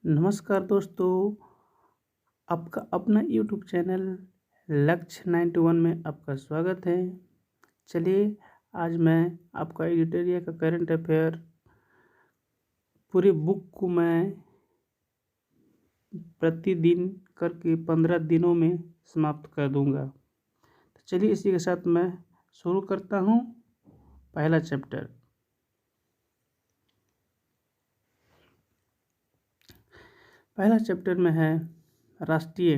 नमस्कार दोस्तों, आपका अपना यूट्यूब चैनल लक्ष्य 91 में आपका स्वागत है। चलिए आज मैं आपका एडिटोरियल का करंट अफेयर पूरी बुक को मैं प्रतिदिन करके 15 दिनों में समाप्त कर दूंगा। तो चलिए इसी के साथ मैं शुरू करता हूँ। पहला चैप्टर में है राष्ट्रीय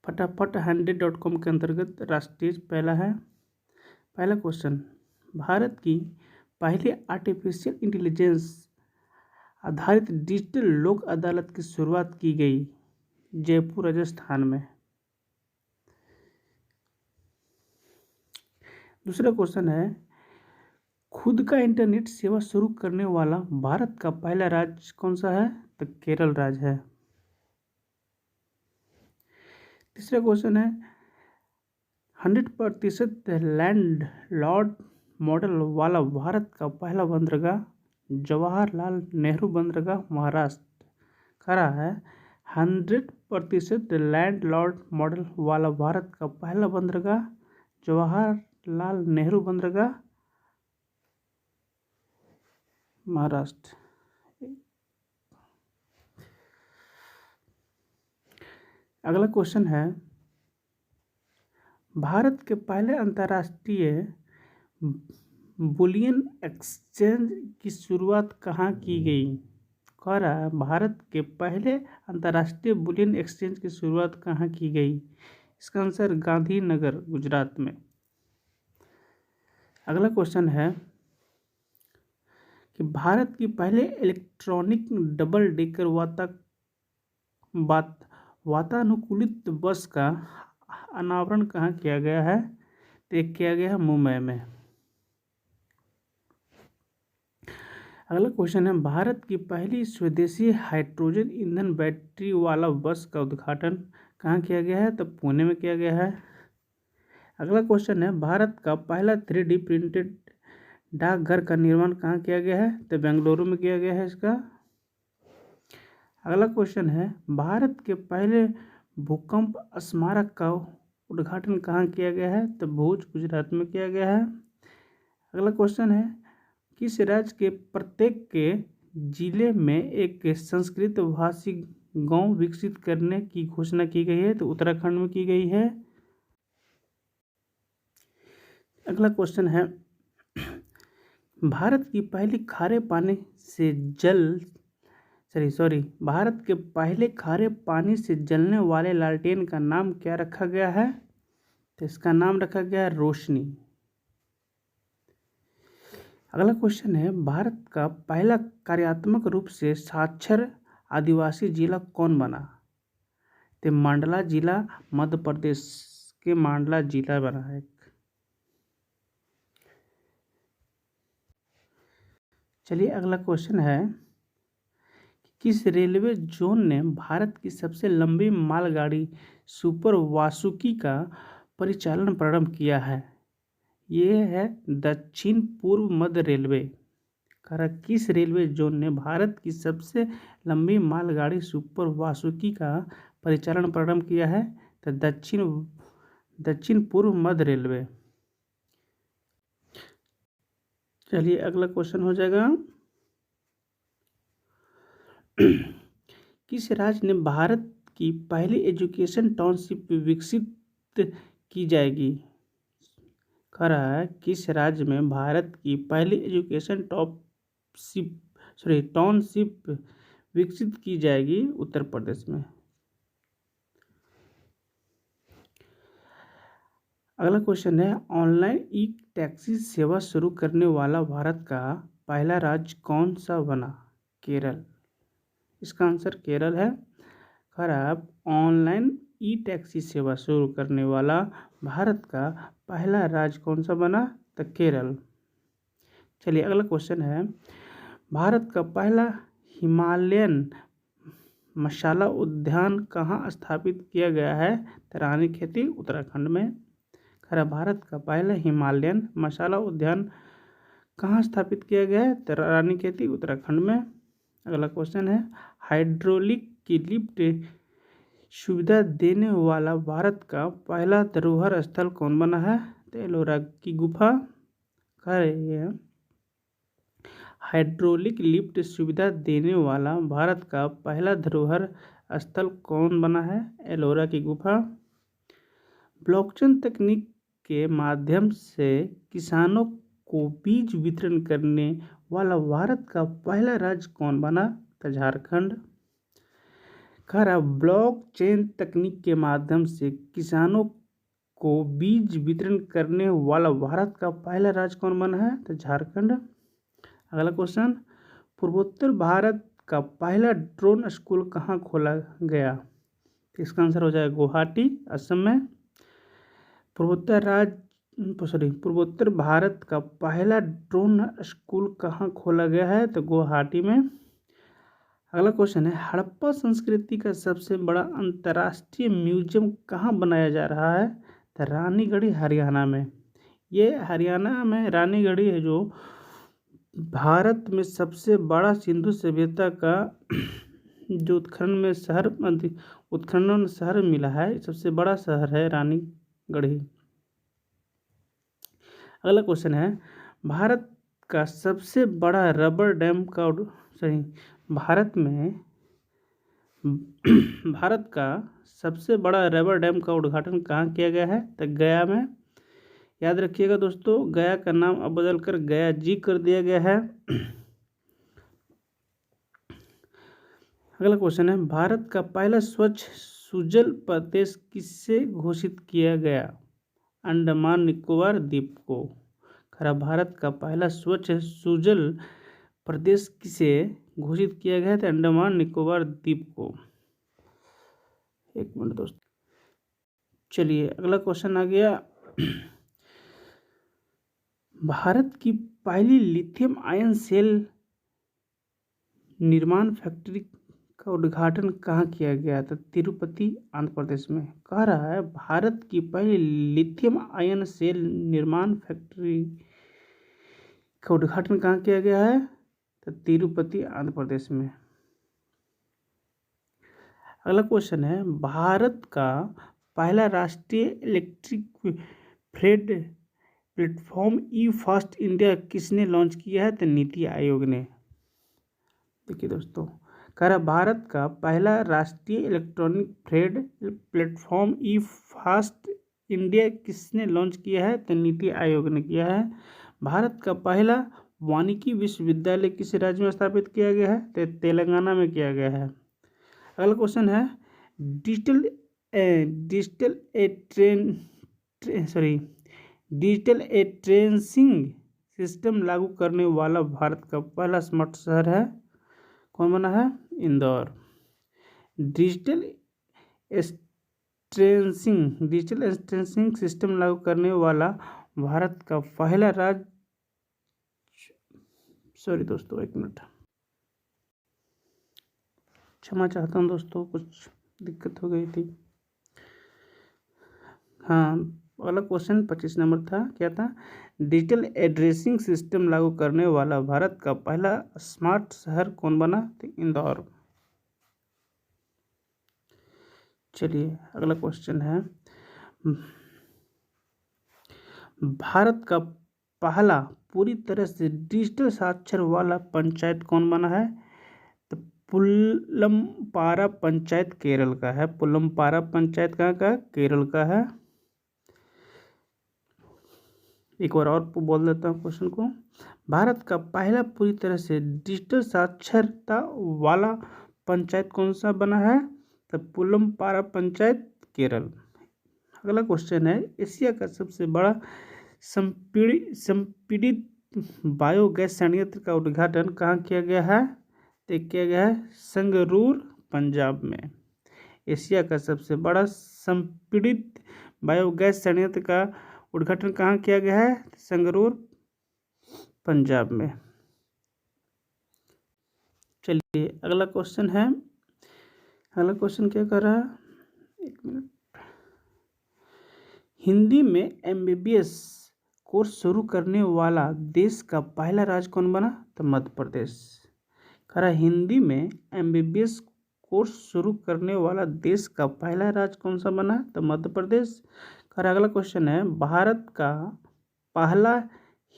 फटाफट 100.com के अंतर्गत राष्ट्रीय पहला क्वेश्चन, भारत की पहली आर्टिफिशियल इंटेलिजेंस आधारित डिजिटल लोक अदालत की शुरुआत की गई जयपुर राजस्थान में। दूसरा क्वेश्चन है, खुद का इंटरनेट सेवा शुरू करने वाला भारत का पहला राज्य कौन सा है? तो केरल राज्य है। तीसरा क्वेश्चन है, 100% लैंड लॉर्ड मॉडल वाला भारत का पहला बंदरगाह जवाहरलाल नेहरू बंदरगाह महाराष्ट्र खड़ा है। 100% लैंड लॉर्ड मॉडल वाला भारत का पहला बंदरगाह जवाहरलाल नेहरू बंदरगाह महाराष्ट्र। अगला क्वेश्चन है, भारत के पहले अंतर्राष्ट्रीय बुलियन एक्सचेंज की शुरुआत कहाँ की गई? कह रहा है भारत के पहले अंतर्राष्ट्रीय बुलियन एक्सचेंज की शुरुआत कहाँ की गई? इसका आंसर गांधीनगर गुजरात में। अगला क्वेश्चन है कि भारत की पहले इलेक्ट्रॉनिक डबल डेकर वातानुकूलित बस का अनावरण कहाँ किया गया है? तो किया गया है मुंबई में। अगला क्वेश्चन है, भारत की पहली स्वदेशी हाइड्रोजन ईंधन बैटरी वाला बस का उद्घाटन कहाँ किया गया है? तो पुणे में किया गया है। अगला क्वेश्चन है, भारत का पहला 3D प्रिंटेड डाकघर का निर्माण कहाँ किया गया है? तो बेंगलुरु में किया गया है इसका। अगला क्वेश्चन है, भारत के पहले भूकंप स्मारक का उद्घाटन कहाँ किया गया है? तो भुज गुजरात में किया गया है। अगला क्वेश्चन है, किस राज्य के प्रत्येक के जिले में एक संस्कृत भाषी गांव विकसित करने की घोषणा की गई है? तो उत्तराखंड में की गई है। अगला क्वेश्चन है, भारत की पहली खारे पानी से भारत के पहले खारे पानी से जलने वाले लालटेन का नाम क्या रखा गया है? तो इसका नाम रखा गया है रोशनी। अगला क्वेश्चन है, भारत का पहला कार्यात्मक रूप से साक्षर आदिवासी जिला कौन बना? तो मंडला जिला मध्य प्रदेश के मंडला जिला बना है। चलिए अगला क्वेश्चन है, किस रेलवे जोन ने भारत की सबसे लंबी मालगाड़ी सुपर वासुकी का परिचालन प्रारंभ किया है? ये है दक्षिण पूर्व मध्य रेलवे। किस रेलवे जोन ने भारत की सबसे लंबी मालगाड़ी सुपर वासुकी का परिचालन प्रारंभ किया है? तो दक्षिण पूर्व मध्य रेलवे। चलिए अगला क्वेश्चन हो जाएगा, किस राज्य ने भारत की पहली एजुकेशन टाउनशिप विकसित की जाएगी? कह रहा है किस राज्य में भारत की पहली एजुकेशन टाउनशिप विकसित की जाएगी? उत्तर प्रदेश में। अगला क्वेश्चन है, ऑनलाइन ई टैक्सी सेवा शुरू करने वाला भारत का पहला राज्य कौन सा बना? केरल। इसका आंसर केरल है। खराब ऑनलाइन ई टैक्सी सेवा शुरू करने वाला भारत का पहला राज्य कौन सा बना? तो केरल। चलिए अगला क्वेश्चन है, भारत का पहला हिमालयन मसाला उद्यान कहाँ स्थापित किया गया है? तो रानीखेती उत्तराखंड में। भारत का पहला हिमालयन मसाला उद्यान कहाँ स्थापित किया गया है? तो रानीखेती उत्तराखंड में। अगला क्वेश्चन है, हाइड्रोलिक की लिफ्ट सुविधा देने वाला भारत का पहला धरोहर स्थल कौन बना है? तो एलोरा की गुफा। कह रही है, हाइड्रोलिक लिफ्ट सुविधा देने वाला भारत का पहला धरोहर स्थल कौन बना है? एलोरा की गुफा। ब्लॉकचेन तकनीक के माध्यम से किसानों को बीज वितरण करने वाला भारत का पहला राज्य कौन बना? तो झारखंड। कह रहा, ब्लॉकचेन तकनीक के माध्यम से किसानों को बीज वितरण करने वाला भारत का पहला राज्य कौन बना है? तो झारखंड। अगला क्वेश्चन, पूर्वोत्तर भारत का पहला ड्रोन स्कूल कहाँ खोला गया? तो इसका आंसर हो जाएगा गुवाहाटी, असम में। पूर्वोत्तर भारत का पहला ड्रोन स्कूल कहाँ खोला गया है? तो गुवाहाटी में। अगला क्वेश्चन है, हड़प्पा संस्कृति का सबसे बड़ा अंतर्राष्ट्रीय म्यूजियम कहाँ बनाया जा रहा है? तो रानीगढ़ी, हरियाणा में। ये हरियाणा में रानीगढ़ी है जो भारत में सबसे बड़ा सिंधु सभ्यता का जो उत्खनन शहर मिला है, सबसे बड़ा शहर है रानीगढ़ी। अगला क्वेश्चन है, भारत का सबसे बड़ा रबर डैम का भारत का सबसे बड़ा रबर डैम का उद्घाटन कहाँ किया गया है? तो गया में। याद रखिएगा दोस्तों, गया का नाम अब बदलकर गया जी कर दिया गया है। अगला क्वेश्चन है, भारत का पहला स्वच्छ सुजल प्रदेश किससे घोषित किया गया? अंडमान निकोबार द्वीप को। खरा, भारत का पहला स्वच्छ सुजल प्रदेश किसे घोषित किया गया था? अंडमान निकोबार द्वीप को। एक मिनट दोस्तों, चलिए अगला क्वेश्चन आ गया, भारत की पहली लिथियम आयन सेल निर्माण फैक्ट्री का उद्घाटन कहाँ किया गया था? तिरुपति, आंध्र प्रदेश में। कह रहा है, भारत की पहली लिथियम आयन सेल निर्माण फैक्ट्री का उद्घाटन कहाँ किया गया है? तो तिरुपति, आंध्र प्रदेश में। अगला क्वेश्चन है, भारत का पहला राष्ट्रीय इलेक्ट्रिक फ्रेट प्लेटफॉर्म ई फास्ट इंडिया किसने लॉन्च किया है? तो नीति आयोग ने। देखिए दोस्तों, कह रहा, भारत का पहला राष्ट्रीय इलेक्ट्रॉनिक फ्रेट प्लेटफॉर्म ई फास्ट इंडिया किसने लॉन्च किया है? तो नीति आयोग ने किया है। भारत का पहला वानिकी विश्वविद्यालय किस राज्य में स्थापित किया गया है? तो तेलंगाना में किया गया है। अगला क्वेश्चन है, डिजिटल ट्रेसिंग सिस्टम लागू करने वाला भारत का पहला स्मार्ट शहर है, कौन बना है? इंदौर। डिजिटल ट्रेसिंग सिस्टम लागू करने वाला भारत का पहला राज्य, सॉरी दोस्तों एक मिनट, क्षमा चाहता हूँ दोस्तों, कुछ दिक्कत हो गई थी। हाँ, अगला क्वेश्चन 25 नंबर था, क्या था? डिजिटल एड्रेसिंग सिस्टम लागू करने वाला भारत का पहला स्मार्ट शहर कौन बना? तो इंदौर। चलिए अगला क्वेश्चन है, भारत का पहला पूरी तरह से डिजिटल साक्षर वाला पंचायत कौन बना है? तो पुल्लमपारा पंचायत केरल का है। पुल्लमपारा पंचायत कहाँ का? केरल का है। एक बार और बोल देता हूँ क्वेश्चन को, भारत का पहला पूरी तरह से डिजिटल साक्षरता वाला पंचायत कौन सा बना है? तो पुल्लमपारा पंचायत, केरल। अगला क्वेश्चन है, एशिया का सबसे बड़ा संपीड़ित बायोगैस संयंत्र का उद्घाटन कहाँ किया गया है? तो किया गया है संगरूर, पंजाब में। एशिया का सबसे बड़ा संपीड़ित बायोगैस संयंत्र का उद्घाटन कहाँ किया गया है? संगरूर, पंजाब में। चलिए अगला क्वेश्चन है, अगला क्वेश्चन क्या कर रहा है? एक मिनट, हिंदी में MBBS कोर्स शुरू करने वाला देश का पहला राज्य कौन बना? तो मध्य प्रदेश। करा हिंदी में MBBS कोर्स शुरू करने वाला देश का पहला राज्य कौन सा बना? तो मध्य प्रदेश। करा अगला क्वेश्चन है, भारत का पहला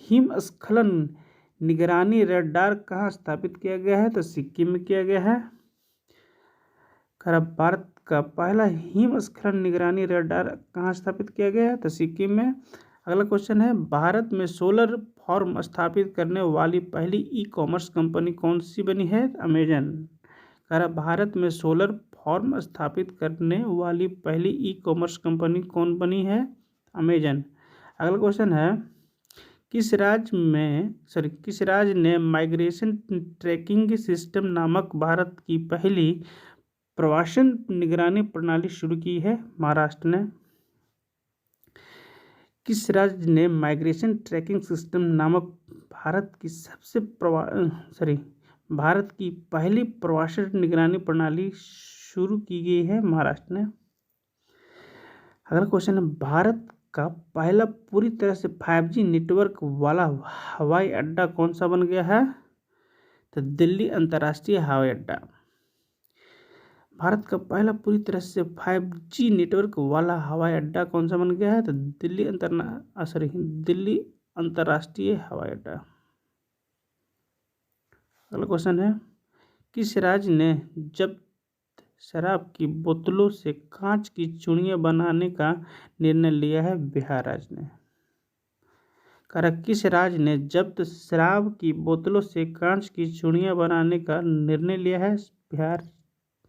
हिमस्खलन निगरानी रडार कहाँ स्थापित किया गया है? तो सिक्किम में किया गया है। करा भारत का पहला हिमस्खलन निगरानी रडार कहाँ स्थापित किया गया है? तो सिक्किम में। अगला क्वेश्चन है, भारत में सोलर फॉर्म स्थापित करने वाली पहली ई-कॉमर्स कंपनी कौन सी बनी है? अमेजन। करा भारत में सोलर फॉर्म स्थापित करने वाली पहली ई-कॉमर्स कंपनी कौन बनी है? अमेजन। अगला क्वेश्चन है, किस राज्य ने माइग्रेशन ट्रैकिंग सिस्टम नामक भारत की पहली प्रवासन निगरानी प्रणाली शुरू की है? महाराष्ट्र ने। किस राज्य ने माइग्रेशन ट्रैकिंग सिस्टम नामक भारत की पहली प्रवासन निगरानी प्रणाली शुरू की गई है? महाराष्ट्र ने। अगला क्वेश्चन है, भारत का पहला पूरी तरह से 5G नेटवर्क वाला हवाई अड्डा कौन सा बन गया है? तो दिल्ली अंतर्राष्ट्रीय हवाई अड्डा। भारत का पहला पूरी तरह से 5G नेटवर्क वाला हवाई अड्डा कौन सा बन गया है? तो दिल्ली अंतर्राष्ट्रीय हवाई अड्डा। अगला क्वेश्चन है, किस राज्य ने जब्त शराब की बोतलों से कांच की चूड़ियां बनाने का निर्णय लिया है? बिहार राज्य ने। किस राज्य ने जब्त शराब की बोतलों से कांच की चूड़ियां बनाने का निर्णय लिया है? बिहार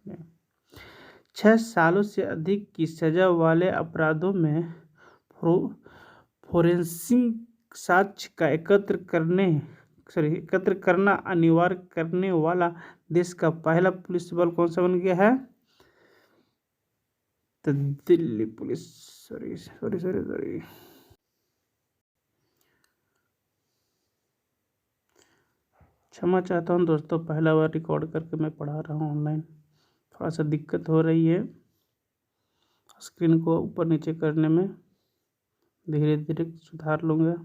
ने। 6 सालों से अधिक की सजा वाले अपराधों में फोरेंसिक साक्ष्य का एकत्र करना अनिवार्य करने वाला देश का पहला पुलिस बल कौन सा बन गया है? तो दिल्ली पुलिस। सॉरी क्षमा चाहता हूँ दोस्तों, पहला बार रिकॉर्ड करके मैं पढ़ा रहा हूँ ऑनलाइन, थोड़ा सा दिक्कत हो रही है स्क्रीन को ऊपर नीचे करने में, धीरे धीरे सुधार लूँगा।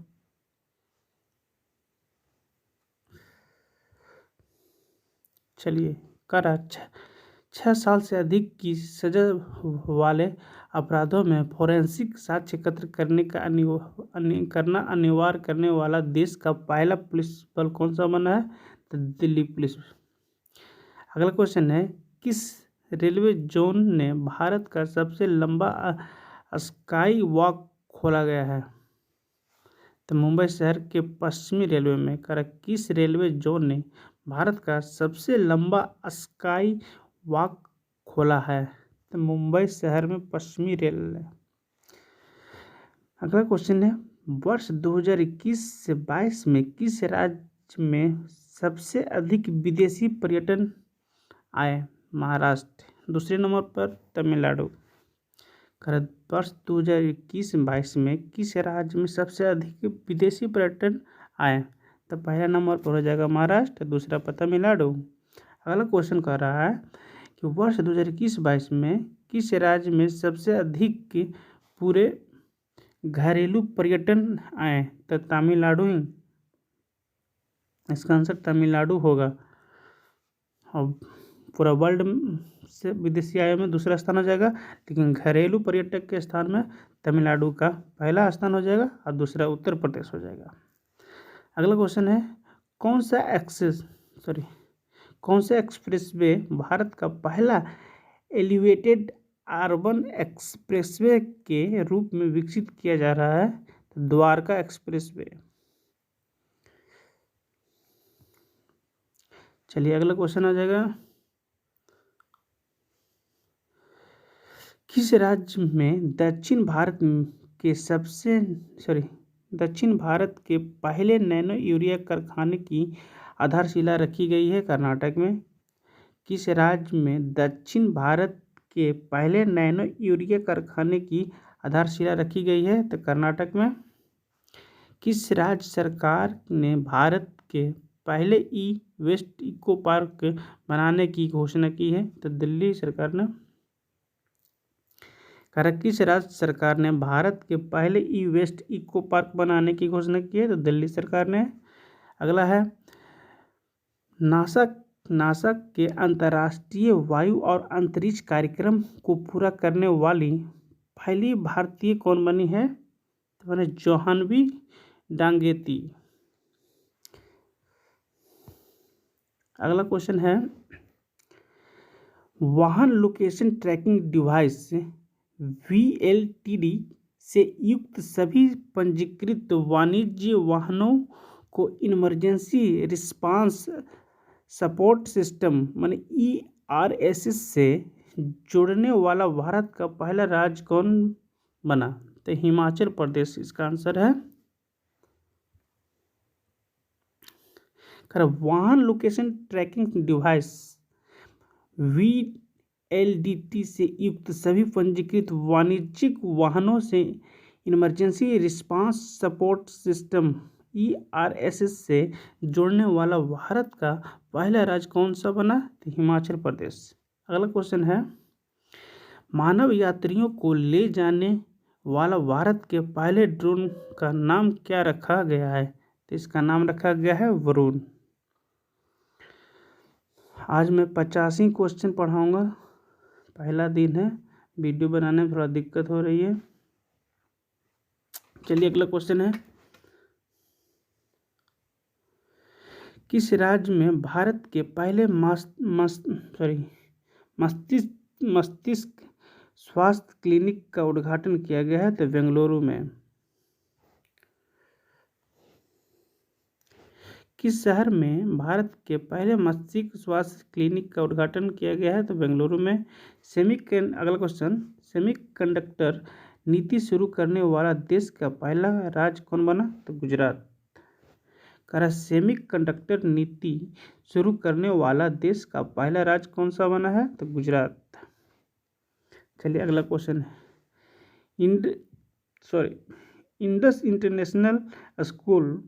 चलिए, करा 6 साल से अधिक की सजा वाले अपराधों में फोरेंसिक साक्ष्य एकत्र करना अनिवार्य करने वाला देश का पहला पुलिस बल कौन सा बना है? तो दिल्ली पुलिस। अगला क्वेश्चन है, किस रेलवे जोन ने भारत का सबसे लंबा स्काई वॉक खोला गया है? तो मुंबई शहर के पश्चिमी रेलवे में। किस रेलवे जोन ने भारत का सबसे लंबा स्काई वॉक खोला है? तो मुंबई शहर में पश्चिमी रेलवे। अगला क्वेश्चन है, वर्ष 2021 से 22 में किस राज्य में सबसे अधिक विदेशी पर्यटन आए? महाराष्ट्र। दूसरे नंबर पर तमिलनाडु। वर्ष 2021-22 में किस राज्य में सबसे अधिक विदेशी पर्यटन आए? तो पहला नंबर पर हो जाएगा महाराष्ट्र, दूसरा पर तमिलनाडु। अगला क्वेश्चन कह रहा है कि वर्ष 2021-22 में किस राज्य में सबसे अधिक पूरे घरेलू पर्यटन आए? तो तमिलनाडु ही, इसका आंसर तमिलनाडु होगा। और पूरा वर्ल्ड से विदेशी आयों में दूसरा स्थान हो जाएगा, लेकिन घरेलू पर्यटक के स्थान में तमिलनाडु का पहला स्थान हो जाएगा और दूसरा उत्तर प्रदेश हो जाएगा। अगला क्वेश्चन है, कौन सा एक्सप्रेसवे भारत का पहला एलिवेटेड अर्बन एक्सप्रेसवे के रूप में विकसित किया जा रहा है? तो द्वारका एक्सप्रेसवे। चलिए, अगला क्वेश्चन आ जाएगा, किस राज्य में दक्षिण भारत के पहले नैनो यूरिया कारखाने की आधारशिला रखी गई है? कर्नाटक में। किस राज्य में दक्षिण भारत के पहले नैनो यूरिया कारखाने की आधारशिला रखी गई है? तो कर्नाटक में। किस राज्य सरकार ने भारत के पहले ई वेस्ट इको पार्क बनाने की घोषणा की है? तो दिल्ली सरकार ने। किस राज्य सरकार ने भारत के पहले ई वेस्ट इको पार्क बनाने की घोषणा की है? तो दिल्ली सरकार ने। अगला है, नासा नासा के अंतर्राष्ट्रीय वायु और अंतरिक्ष कार्यक्रम को पूरा करने वाली पहली भारतीय कौन बनी है? तो बने जाह्नवी डांगेती। अगला क्वेश्चन है, वाहन लोकेशन ट्रैकिंग डिवाइस VLTD से युक्त सभी पंजीकृत वाणिज्य वाहनों को इमरजेंसी रिस्पांस सपोर्ट सिस्टम माने ERSS से जोड़ने वाला भारत का पहला राज्य कौन बना? तो हिमाचल प्रदेश इसका आंसर है। वाहन लोकेशन ट्रैकिंग डिवाइस VLDT से युक्त सभी पंजीकृत वाणिज्यिक वाहनों से emergency response support system ERSS से जोड़ने वाला भारत का पहला राज्य कौन सा बना? तो हिमाचल प्रदेश। अगला क्वेश्चन है, मानव यात्रियों को ले जाने वाला भारत के पहले ड्रोन का नाम क्या रखा गया है? तो इसका नाम रखा गया है वरुण। आज मैं 85 क्वेश्चन पढ़ाऊंगा। पहला दिन है, वीडियो बनाने में थोड़ा दिक्कत हो रही है। चलिए अगला क्वेश्चन है, किस राज्य में भारत के पहले मस्तिष्क स्वास्थ्य क्लिनिक का उद्घाटन किया गया है? तो बेंगलुरु में। किस शहर में भारत के पहले मस्तिष्क स्वास्थ्य क्लिनिक का उद्घाटन किया गया है? तो बेंगलुरु में। अगला क्वेश्चन, सेमीकंडक्टर नीति शुरू करने वाला देश का पहला राज्य कौन बना? तो गुजरात। सेमीकंडक्टर नीति शुरू करने वाला देश का पहला राज्य कौन सा बना है? तो गुजरात। चलिए अगला क्वेश्चन है, इंडस इंटरनेशनल स्कूल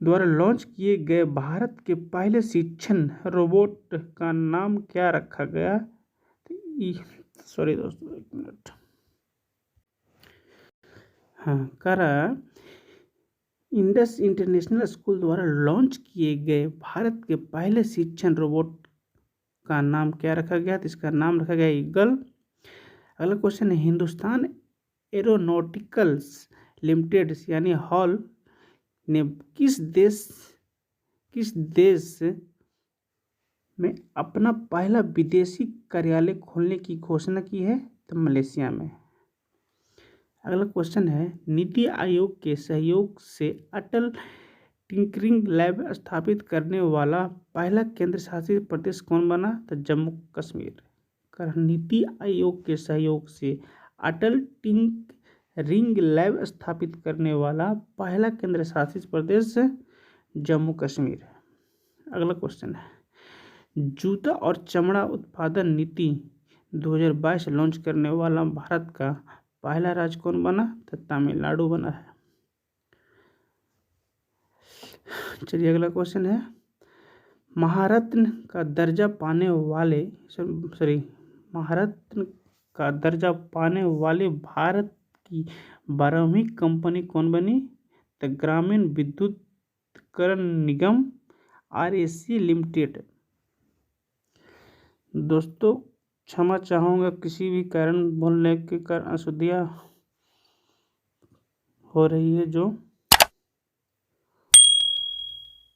द्वारा लॉन्च किए गए भारत के पहले शिक्षण रोबोट का नाम क्या रखा गया? दोस्तों एक मिनट। हाँ, इंडस इंटरनेशनल स्कूल द्वारा लॉन्च किए गए भारत के पहले शिक्षण रोबोट का नाम क्या रखा गया? तो इसका नाम रखा गया ईगल। अगला क्वेश्चन है, हिंदुस्तान एरोनॉटिकल्स लिमिटेड यानी हॉल ने किस देश में अपना पहला विदेशी कार्यालय खोलने की घोषणा की है? तो मलेशिया में। अगला क्वेश्चन है, नीति आयोग के सहयोग से अटल टिंकरिंग लैब स्थापित करने वाला पहला केंद्र शासित प्रदेश कौन बना? तो जम्मू कश्मीर। नीति आयोग के सहयोग से अटल टिंकरिंग लैब स्थापित करने वाला पहला केंद्र शासित प्रदेश जम्मू कश्मीर। अगला क्वेश्चन है, जूता और चमड़ा उत्पादन नीति 2022 लॉन्च करने वाला भारत का पहला राज्य कौन बना? तो तमिलनाडु बना है। चलिए अगला क्वेश्चन है, महारत्न का दर्जा पाने वाले भारत की 12वीं कंपनी कौन बनी? तो ग्रामीण विद्युतीकरण निगम REC लिमिटेड। दोस्तों क्षमा चाहूँगा, किसी भी कारण बोलने के कारण अशुद्धियाँ हो रही है जो